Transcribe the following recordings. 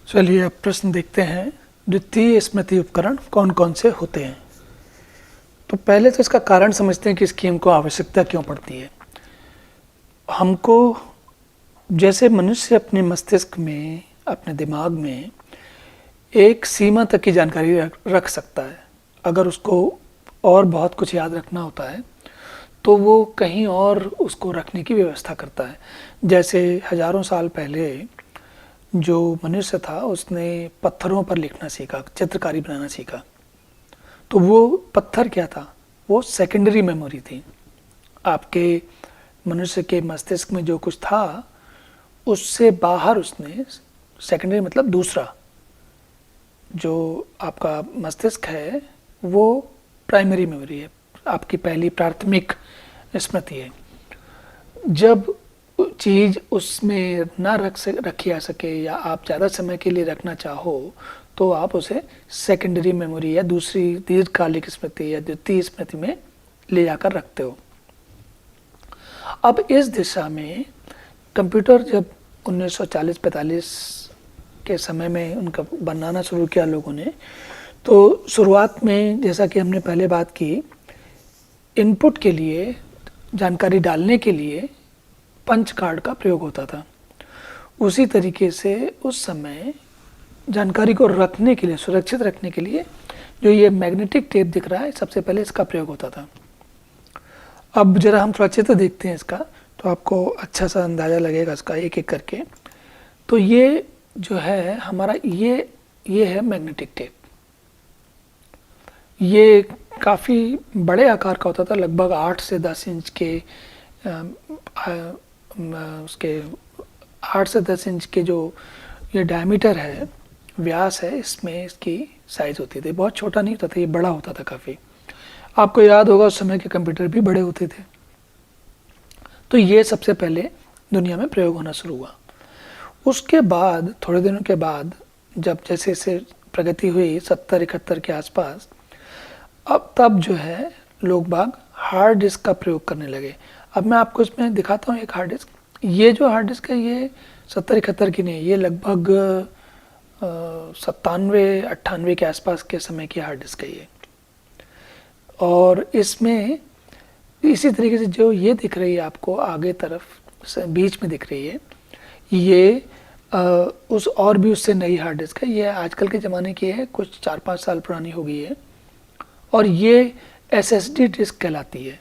चलिए अब प्रश्न देखते हैं, द्वितीय स्मृति उपकरण कौन कौन से होते हैं। तो पहले तो इसका कारण समझते हैं कि इसकी हमको आवश्यकता क्यों पड़ती है। हमको जैसे मनुष्य अपने मस्तिष्क में, अपने दिमाग में एक सीमा तक की जानकारी रख सकता है। अगर उसको और बहुत कुछ याद रखना होता है तो वो कहीं और उसको रखने की व्यवस्था करता है। जैसे हजारों साल पहले जो मनुष्य था उसने पत्थरों पर लिखना सीखा, चित्रकारी बनाना सीखा। तो वो पत्थर क्या था? वो सेकेंडरी मेमोरी थी। आपके मनुष्य के मस्तिष्क में जो कुछ था उससे बाहर उसने, सेकेंडरी मतलब दूसरा, जो आपका मस्तिष्क है वो प्राइमरी मेमोरी है, आपकी पहली प्राथमिक स्मृति है। जब चीज़ उसमें ना रखी जा सके या आप ज़्यादा समय के लिए रखना चाहो तो आप उसे सेकेंडरी मेमोरी या दूसरी दीर्घकालिक स्मृति या द्वितीय स्मृति में ले जाकर रखते हो। अब इस दिशा में कंप्यूटर जब 1940-45 के समय में उनका बनाना शुरू किया लोगों ने, तो शुरुआत में जैसा कि हमने पहले बात की, इनपुट के लिए, जानकारी डालने के लिए पंच कार्ड का प्रयोग होता था। उसी तरीके से उस समय जानकारी को रखने के लिए, सुरक्षित रखने के लिए जो ये मैग्नेटिक टेप दिख रहा है, सबसे पहले इसका प्रयोग होता था। अब जरा हम थोड़ा चित्र देखते हैं इसका, तो आपको अच्छा सा अंदाज़ा लगेगा इसका एक एक करके। तो ये जो है हमारा, ये है मैग्नेटिक टेप। ये काफ़ी बड़े आकार का होता था, लगभग 8 से 10 इंच के उसके 8 से 10 इंच के जो ये डायमीटर है, व्यास है, इसमें इसकी साइज़ होती थी। बहुत छोटा नहीं होता था, ये बड़ा होता था काफ़ी। आपको याद होगा उस समय के कंप्यूटर भी बड़े होते थे। तो ये सबसे पहले दुनिया में प्रयोग होना शुरू हुआ। उसके बाद थोड़े दिनों के बाद जब जैसे जैसे प्रगति हुई 70-71 के आसपास, अब तब जो है लोग बाग हार्ड डिस्क का प्रयोग करने लगे। अब मैं आपको इसमें दिखाता हूँ एक हार्ड डिस्क। ये जो हार्ड डिस्क है ये 70-71 की नहीं, ये लगभग 97-98 के आसपास के समय की हार्ड डिस्क है ये। और इसमें इसी तरीके से जो ये दिख रही है आपको आगे तरफ बीच में दिख रही है, ये उस और भी उससे नई हार्ड डिस्क है। ये आजकल के ज़माने की है, कुछ 4-5 साल पुरानी हो गई है, और ये SSD डिस्क कहलाती है।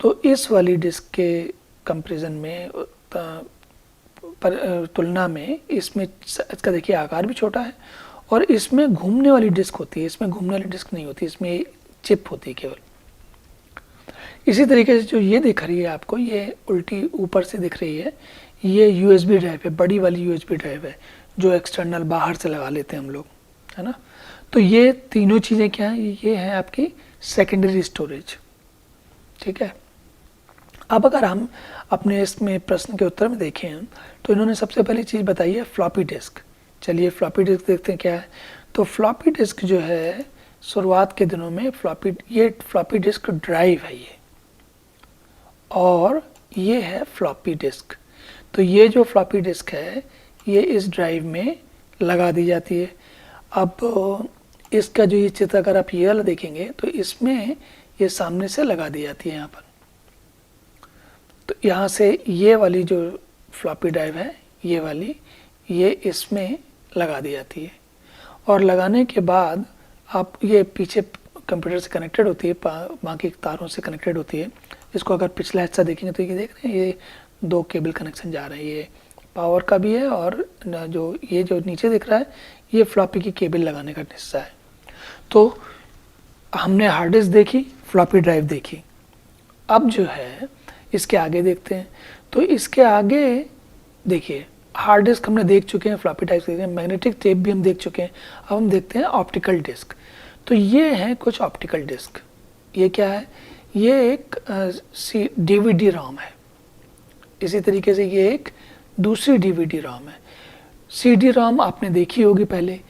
तो इस वाली डिस्क के कंपैरिजन में तुलना में इसमें इसका देखिए आकार भी छोटा है, और इसमें घूमने वाली डिस्क होती है, इसमें घूमने वाली डिस्क नहीं होती, इसमें चिप होती है केवल। इसी तरीके से जो ये दिख रही है आपको, ये उल्टी ऊपर से दिख रही है, ये USB ड्राइव है, बड़ी वाली USB ड्राइव है जो एक्सटर्नल बाहर से लगा लेते हैं हम लोग, है ना। तो ये तीनों चीज़ें क्या हैं? ये है आपकी सेकेंडरी स्टोरेज, ठीक है। अब अगर हम अपने इसमें प्रश्न के उत्तर में देखें तो इन्होंने सबसे पहली चीज़ बताई है फ्लॉपी डिस्क। चलिए फ्लॉपी डिस्क देखते हैं क्या है। तो फ्लॉपी डिस्क जो है शुरुआत के दिनों में ये फ्लॉपी डिस्क ड्राइव है ये, और ये है फ्लॉपी डिस्क। तो ये जो फ्लॉपी डिस्क है ये इस ड्राइव में लगा दी जाती है। अब इसका जो ये चित्र अगर आप ये वाला देखेंगे तो इसमें ये सामने से लगा दी जाती है यहाँ पर। तो यहाँ से ये वाली जो फ्लॉपी ड्राइव है, ये वाली, ये इसमें लगा दी जाती है, और लगाने के बाद आप ये पीछे कंप्यूटर से कनेक्टेड होती है, बाकी तारों से कनेक्टेड होती है। इसको अगर पिछला हिस्सा देखेंगे तो ये देख रहे हैं, ये 2 केबल कनेक्शन जा रहे हैं, ये पावर का भी है, और जो ये जो नीचे दिख रहा है ये फ्लॉपी की केबल लगाने का हिस्सा है। तो हमने हार्ड डिस्क देखी, फ्लॉपी ड्राइव देखी। अब जो है इसके आगे देखते हैं। तो इसके आगे देखिए, हार्ड डिस्क हमने देख चुके हैं, फ्लॉपी ड्राइव देख रहे हैं, मैग्नेटिक टेप भी हम देख चुके हैं। अब हम देखते हैं ऑप्टिकल डिस्क। तो ये हैं कुछ ऑप्टिकल डिस्क। ये क्या है? ये एक DVD रोम है। इसी तरीके से ये एक दूसरी DVD रोम है। CD रोम आपने देखी होगी पहले।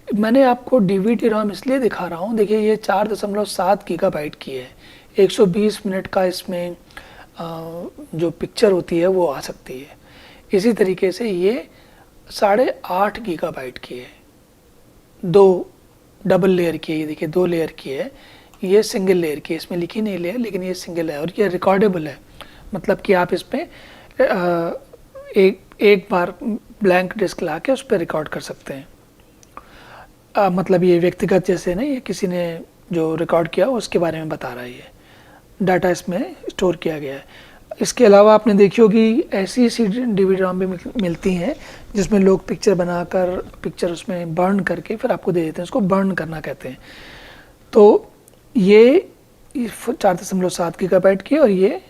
मैंने आपको DVD रोम इसलिए दिखा रहा हूँ, देखिए ये 4.7 गीगाबाइट की है, 120 मिनट का इसमें जो पिक्चर होती है वो आ सकती है। इसी तरीके से ये 8.5 गीगाबाइट की है, 2 डबल लेयर की है, ये देखिए 2 लेयर की है, ये सिंगल लेयर की है, इसमें लिखी नहीं लेयर लेकिन ये सिंगल है और ये रिकॉर्डेबल है, मतलब कि आप इस पर एक बार ब्लैंक डिस्क ला के उस पर रिकॉर्ड कर सकते हैं। मतलब ये व्यक्तिगत जैसे नहीं, ये किसी ने जो रिकॉर्ड किया उसके बारे में बता रहा है, ये डाटा इसमें स्टोर किया गया है। इसके अलावा आपने देखी होगी ऐसी DVD ROM भी मिलती हैं जिसमें लोग पिक्चर बनाकर पिक्चर उसमें बर्न करके फिर आपको दे देते हैं, उसको बर्न करना कहते हैं। तो ये 4.7 गीगाबाइट की और ये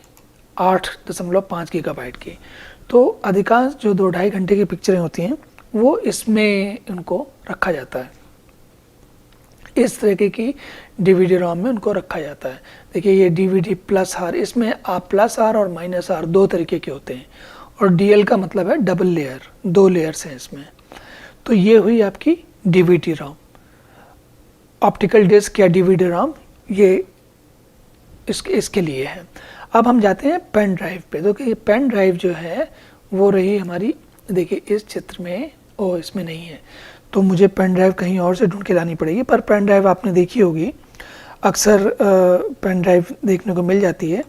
8.5 गीगाबाइट की। तो अधिकांश जो 2-2.5 घंटे की पिक्चरें होती हैं वो इसमें उनको रखा जाता है, इस तरीके की DVD ROM में उनको रखा जाता है। देखिए ये DVD प्लस आर, इसमें आप प्लस आर और माइनस आर 2 तरीके के होते हैं और DL का मतलब है डबल लेयर, 2 लेयर्स हैं इसमें। तो ये हुई आपकी DVD ROM। ऑप्टिकल डिस्क या DVD ROM ये इसके लिए है। अब हम जाते हैं पेन ड्राइव पे। तो ये पेन ड्राइव जो है वो रही हमारी, देखिए इस चित्र में, इसमें नहीं है तो मुझे पेन ड्राइव कहीं और से ढूंढ के लानी पड़ेगी। पर पेन ड्राइव आपने देखी होगी, अक्सर पेन ड्राइव देखने को मिल जाती है।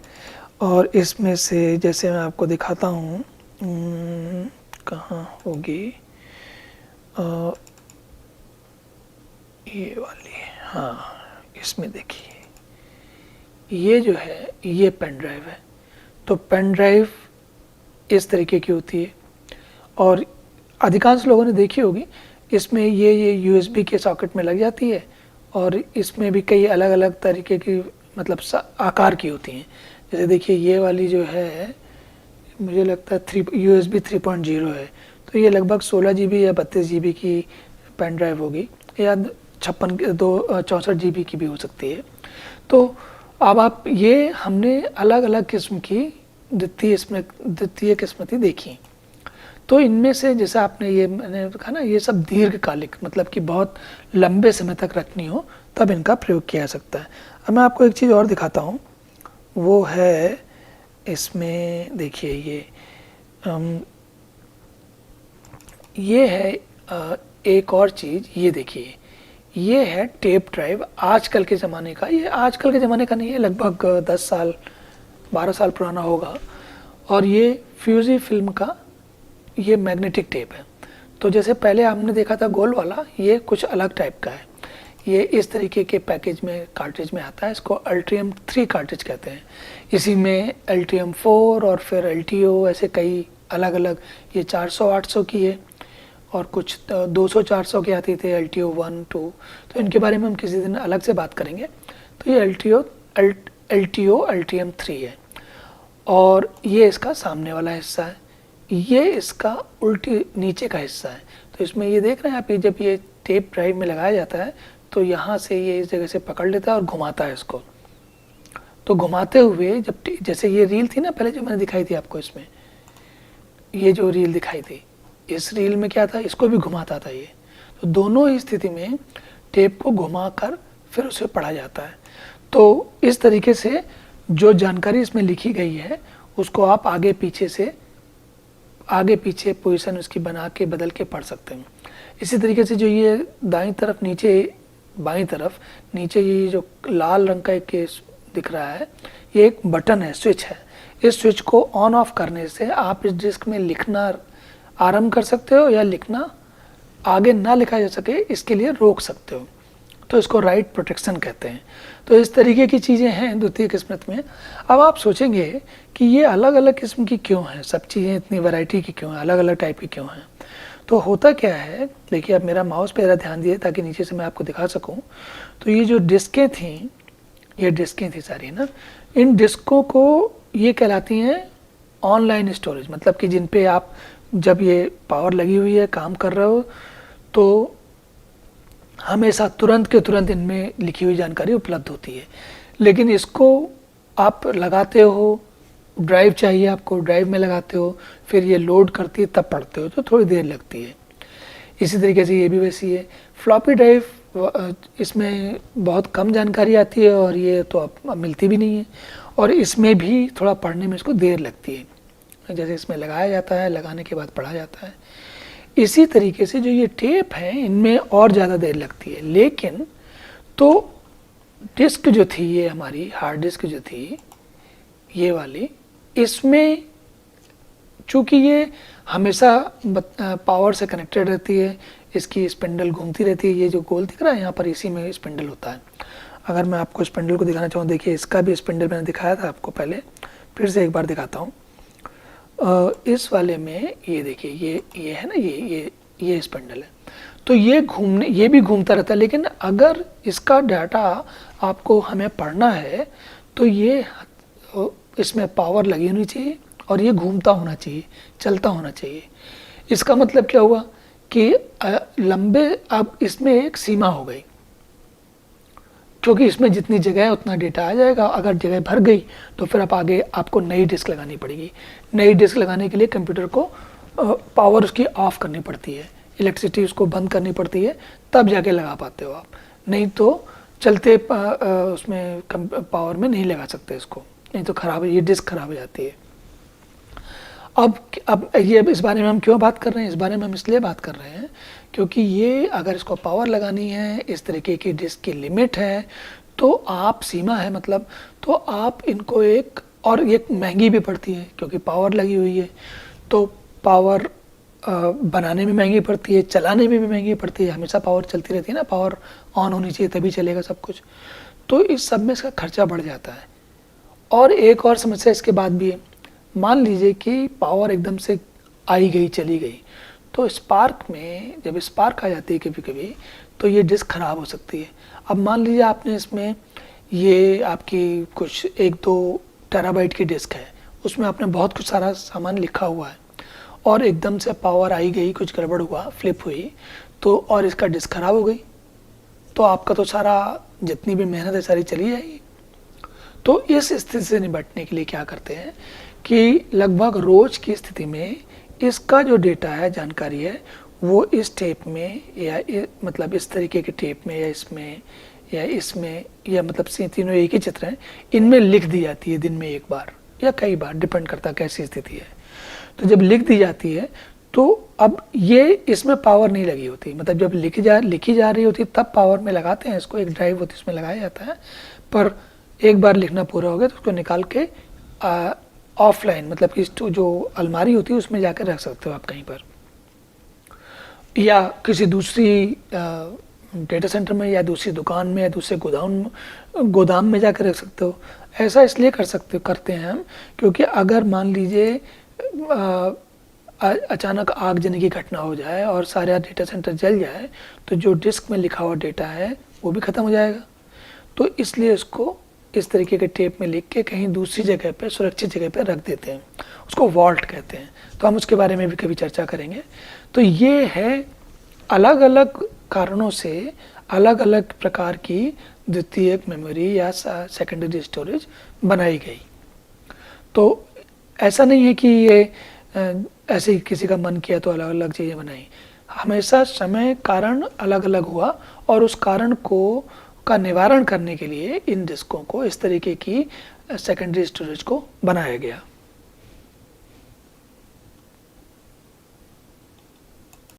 और इसमें से जैसे मैं आपको दिखाता हूँ, कहाँ होगी, ये वाली, हाँ इसमें देखिए ये जो है ये पेन ड्राइव है। तो पेन ड्राइव इस तरीके की होती है और अधिकांश लोगों ने देखी होगी, इसमें ये USB के सॉकेट में लग जाती है और इसमें भी कई अलग अलग तरीके की मतलब आकार की होती हैं। जैसे देखिए ये वाली जो है मुझे लगता है USB 3.0 है, तो ये लगभग 16 GB या 32 GB की पेन ड्राइव होगी, या 64 GB की भी हो सकती है। तो अब आप ये हमने अलग अलग किस्म की द्वितीय किस्मती देखी। तो इनमें से जैसे आपने ये मैंने कहा ना, ये सब दीर्घकालिक मतलब कि बहुत लंबे समय तक रखनी हो तब इनका प्रयोग किया जा सकता है। अब मैं आपको एक चीज़ और दिखाता हूँ, वो है इसमें देखिए ये है एक और चीज़, ये देखिए ये है टेप ड्राइव आजकल के ज़माने का। ये आजकल के ज़माने का नहीं है, लगभग 10 साल 12 साल पुराना होगा। और ये फ्यूजी फिल्म का ये मैग्नेटिक टेप है। तो जैसे पहले हमने देखा था गोल वाला, ये कुछ अलग टाइप का है। ये इस तरीके के पैकेज में कार्ट्रिज में आता है, इसको अल्ट्रियम 3 कार्ट्रिज कहते हैं। इसी में अल्ट्रियम 4 और फिर LTO ऐसे कई अलग अलग, ये 400-800 की है और कुछ 200-400 की आती थे, LTO 1, 2। तो इनके बारे में हम किसी दिन अलग से बात करेंगे। तो ये LTO अल्ट्रियम 3 है और ये इसका सामने वाला हिस्सा है, ये इसका उल्टी नीचे का हिस्सा है। तो इसमें ये देख रहे हैं आप, जब ये टेप ड्राइव में लगाया जाता है तो यहाँ से ये इस जगह से पकड़ लेता है और घुमाता है इसको। तो घुमाते हुए जब जैसे ये रील थी ना पहले जो मैंने दिखाई थी आपको, इसमें ये जो रील दिखाई थी, इस रील में क्या था, इसको भी घुमाता था ये। तो दोनों ही स्थिति में टेप को घुमाकर फिर उसे पढ़ा जाता है। तो इस तरीके से जो जानकारी इसमें लिखी गई है उसको आप आगे पीछे पोजीशन उसकी बना के बदल के पढ़ सकते हैं। इसी तरीके से जो ये दाईं तरफ बाईं तरफ नीचे ये जो लाल रंग का एक केस दिख रहा है, ये एक बटन है, स्विच है। इस स्विच को ऑन ऑफ करने से आप इस डिस्क में लिखना आरंभ कर सकते हो या लिखना आगे ना लिखा जा सके इसके लिए रोक सकते हो। तो इसको राइट प्रोटेक्शन कहते हैं। तो इस तरीके की चीज़ें हैं द्वितीय किस्मत में। अब आप सोचेंगे कि ये अलग अलग किस्म की क्यों हैं, सब चीज़ें इतनी वैरायटी की क्यों हैं, अलग अलग टाइप की क्यों हैं। तो होता क्या है, देखिए अब मेरा माउस पे ज़रा ध्यान दिए ताकि नीचे से मैं आपको दिखा सकूं। तो ये जो डिस्कें थी, ये डिस्कें थी सारी ना, इन डिस्कों को ये कहलाती हैं ऑनलाइन स्टोरेज। मतलब कि जिन पे आप जब ये पावर लगी हुई है, काम कर रहे हो, तो हमेशा तुरंत के तुरंत इनमें लिखी हुई जानकारी उपलब्ध होती है। लेकिन इसको आप लगाते हो, ड्राइव चाहिए आपको, ड्राइव में लगाते हो, फिर ये लोड करती है तब पढ़ते हो, तो थोड़ी देर लगती है। इसी तरीके से ये भी वैसी है। फ्लॉपी ड्राइव इसमें बहुत कम जानकारी आती है और ये तो अब मिलती भी नहीं है, और इसमें भी थोड़ा पढ़ने में इसको देर लगती है। जैसे इसमें लगाया जाता है, लगाने के बाद पढ़ा जाता है। इसी तरीके से जो ये टेप है इनमें और ज़्यादा देर लगती है, लेकिन तो डिस्क जो थी, ये हमारी हार्ड डिस्क जो थी ये वाली, इसमें चूँकि ये हमेशा पावर से कनेक्टेड रहती है, इसकी स्पिंडल घूमती रहती है, ये जो गोल दिख रहा है यहाँ पर इसी में स्पिंडल होता है। अगर मैं आपको स्पिंडल को दिखाना चाहूँ, देखिए इसका भी स्पिंडल मैंने दिखाया था आपको पहले, फिर से एक बार दिखाता हूँ। इस वाले में ये देखिए, ये है ना, ये स्पिंडल है, तो ये भी घूमता रहता है, लेकिन अगर इसका डाटा आपको हमें पढ़ना है तो ये इसमें पावर लगी होनी चाहिए और ये घूमता होना चाहिए, चलता होना चाहिए। इसका मतलब क्या हुआ कि लंबे, अब इसमें एक सीमा हो गई, क्योंकि इसमें जितनी जगह है उतना डेटा आ जाएगा। अगर जगह भर गई तो फिर आप आगे आपको नई डिस्क लगानी पड़ेगी। नई डिस्क लगाने के लिए कंप्यूटर को पावर उसकी ऑफ करनी पड़ती है, इलेक्ट्रिसिटी उसको बंद करनी पड़ती है, तब जाके लगा पाते हो आप, नहीं तो चलते उसमें पावर में नहीं लगा सकते इसको, नहीं तो खराब, ये डिस्क खराब हो जाती है। अब ये इस बारे में हम क्यों बात कर रहे हैं? इस बारे में हम इसलिए बात कर रहे हैं क्योंकि ये अगर इसको पावर लगानी है, इस तरीके की डिस्क की लिमिट है, तो आप सीमा है मतलब, तो आप इनको एक, और ये महंगी भी पड़ती है क्योंकि पावर लगी हुई है, तो पावर बनाने में महंगी पड़ती है, चलाने में भी महंगी पड़ती है, हमेशा पावर चलती रहती है ना, पावर ऑन होनी चाहिए तभी चलेगा सब कुछ, तो इस सब में इसका खर्चा बढ़ जाता है। और एक और समस्या इसके बाद भी है, मान लीजिए कि पावर एकदम से आई गई चली गई, तो स्पार्क में जब स्पार्क आ जाती है कभी कभी, तो ये डिस्क ख़राब हो सकती है। अब मान लीजिए आपने इसमें, ये आपकी कुछ 1-2 टेराबाइट की डिस्क है, उसमें आपने बहुत कुछ सारा सामान लिखा हुआ है, और एकदम से पावर आई गई, कुछ गड़बड़ हुआ, फ्लिप हुई, तो और इसका डिस्क ख़राब हो गई, तो आपका तो सारा जितनी भी मेहनत है सारी चली जाएगी। तो इस स्थिति से निपटने के लिए क्या करते हैं कि लगभग रोज की स्थिति में इसका जो डेटा है, जानकारी है, वो इस टेप में या मतलब इस तरीके के टेप में या इसमें या मतलब तीनों एक ही चित्र हैं, इनमें लिख दी जाती है दिन में एक बार या कई बार, डिपेंड करता कैसी स्थिति है। तो जब लिख दी जाती है तो अब ये इसमें पावर नहीं लगी होती, मतलब जब लिखी जा रही होती तब पावर में लगाते हैं इसको, एक ड्राइव होती है उसमें लगाया जाता है, पर एक बार लिखना पूरा हो गया तो उसको निकाल के ऑफलाइन, मतलब कि जो अलमारी होती है उसमें जाकर रख सकते हो आप कहीं पर, या किसी दूसरी डेटा सेंटर में, या दूसरी दुकान में, या दूसरे गोदाम में जाकर रख सकते हो। ऐसा इसलिए करते हैं हम क्योंकि अगर मान लीजिए अचानक आगजनी की घटना हो जाए और सारा डेटा सेंटर जल जाए, तो जो डिस्क में लिखा हुआ डेटा है वो भी ख़त्म हो जाएगा। तो इसलिए इसको इस तरीके के टेप में लिख के कहीं दूसरी जगह पे, सुरक्षित जगह पे रख देते हैं, उसको वॉल्ट कहते हैं। तो हम उसके बारे में भी कभी चर्चा करेंगे। तो ये है, अलग अलग कारणों से अलग अलग प्रकार की द्वितीयक मेमोरी या सेकेंडरी स्टोरेज बनाई गई। तो ऐसा नहीं है कि ये ऐसे ही किसी का मन किया तो अलग अलग चीज़ें बनाई, हमेशा समय कारण अलग अलग हुआ, और उस कारण का निवारण करने के लिए इन डिस्कों को, इस तरीके की सेकेंडरी स्टोरेज को बनाया गया।